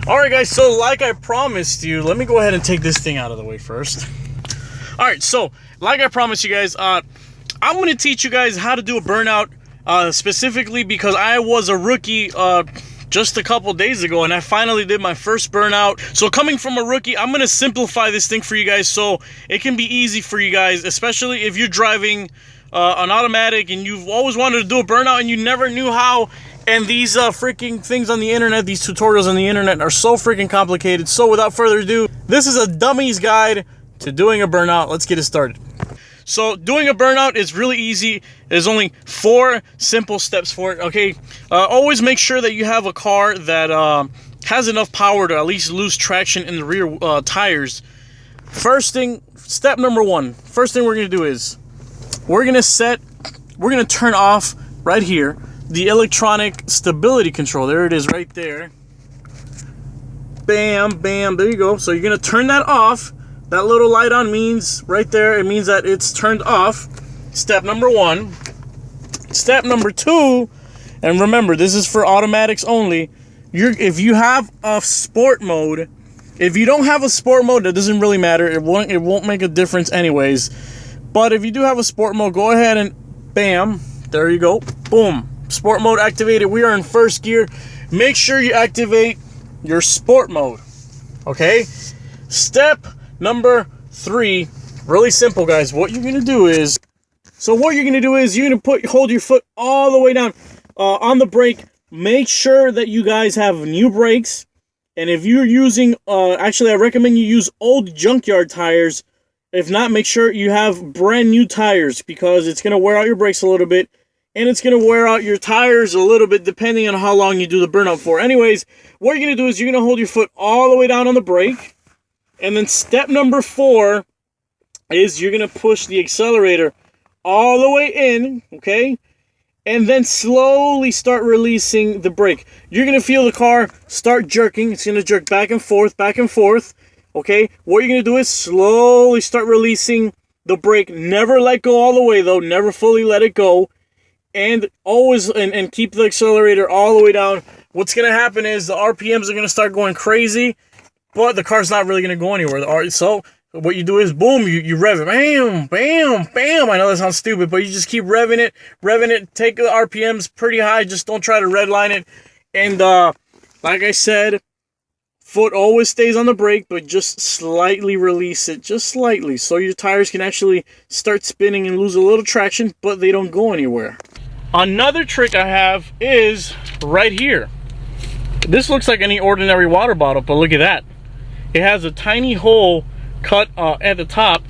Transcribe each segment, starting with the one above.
Alright guys, so like I promised you, let me go ahead and take this thing out of the way first. Alright, so like I promised you guys, I'm going to teach you guys how to do a burnout, specifically because I was a rookie just a couple days ago and I finally did my first burnout. So coming from a rookie, I'm going to simplify this thing for you guys so it can be easy for you guys, especially if you're driving an automatic and you've always wanted to do a burnout and you never knew how. And these freaking things on the internet, these tutorials on the internet are so freaking complicated. So without further ado, this is a dummy's guide to doing a burnout. Let's get it started. So doing a burnout is really easy. There's only 4 simple steps for it, okay? Always make sure that you have a car that has enough power to at least lose traction in the rear tires. First thing, step number 1. First thing we're going to do is we're going to turn off right here the electronic stability control. There it is right there. Bam, bam, there you go. So you're going to turn that off. That little light on means right there, it means that it's turned off. Step number 1. Step number 2, and remember, this is for automatics only. If you have a sport mode, if you don't have a sport mode, that doesn't really matter. It won't make a difference anyways. But if you do have a sport mode, go ahead and bam, there you go. Boom. Sport mode activated. We are in first gear. Make sure you activate your sport mode. Okay? Step number 3, really simple, guys. What you're gonna do is, you're gonna hold your foot all the way down on the brake. Make sure that you guys have new brakes, and if you're using, actually, I recommend you use old junkyard tires. If not, make sure you have brand new tires because it's gonna wear out your brakes a little bit, and it's gonna wear out your tires a little bit depending on how long you do the burnout for. Anyways, what you're gonna do is you're gonna hold your foot all the way down on the brake. And then step number 4 is you're going to push the accelerator all the way in, okay? And then slowly start releasing the brake. You're going to feel the car start jerking. It's going to jerk back and forth, okay? What you're going to do is slowly start releasing the brake. Never let go all the way, though. Never fully let it go. And always, and keep the accelerator all the way down. What's going to happen is the RPMs are going to start going crazy. But the car's not really going to go anywhere. So what you do is, boom, you rev it. Bam, bam, bam. I know that sounds stupid, but you just keep revving it. Take the RPMs pretty high. Just don't try to redline it. And like I said, foot always stays on the brake, but just slightly release it. Just slightly. So your tires can actually start spinning and lose a little traction, but they don't go anywhere. Another trick I have is right here. This looks like any ordinary water bottle, but look at that. It has a tiny hole cut at the top,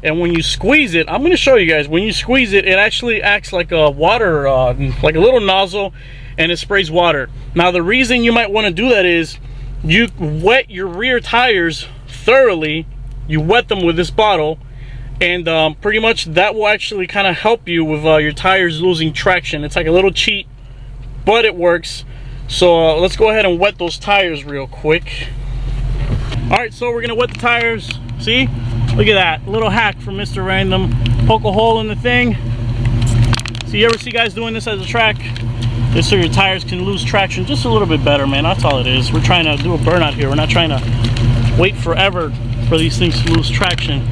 and when you squeeze it, I'm going to show you guys. When you squeeze it, it actually acts like a water, like a little nozzle, and it sprays water. Now, the reason you might want to do that is you wet your rear tires thoroughly. You wet them with this bottle, and pretty much that will actually kind of help you with your tires losing traction. It's like a little cheat, but it works. So let's go ahead and wet those tires real quick. Alright, so we're going to wet the tires. See? Look at that. A little hack from Mr. Random. Poke a hole in the thing. So you ever see guys doing this as a track? Just so your tires can lose traction just a little bit better, man. That's all it is. We're trying to do a burnout here. We're not trying to wait forever for these things to lose traction.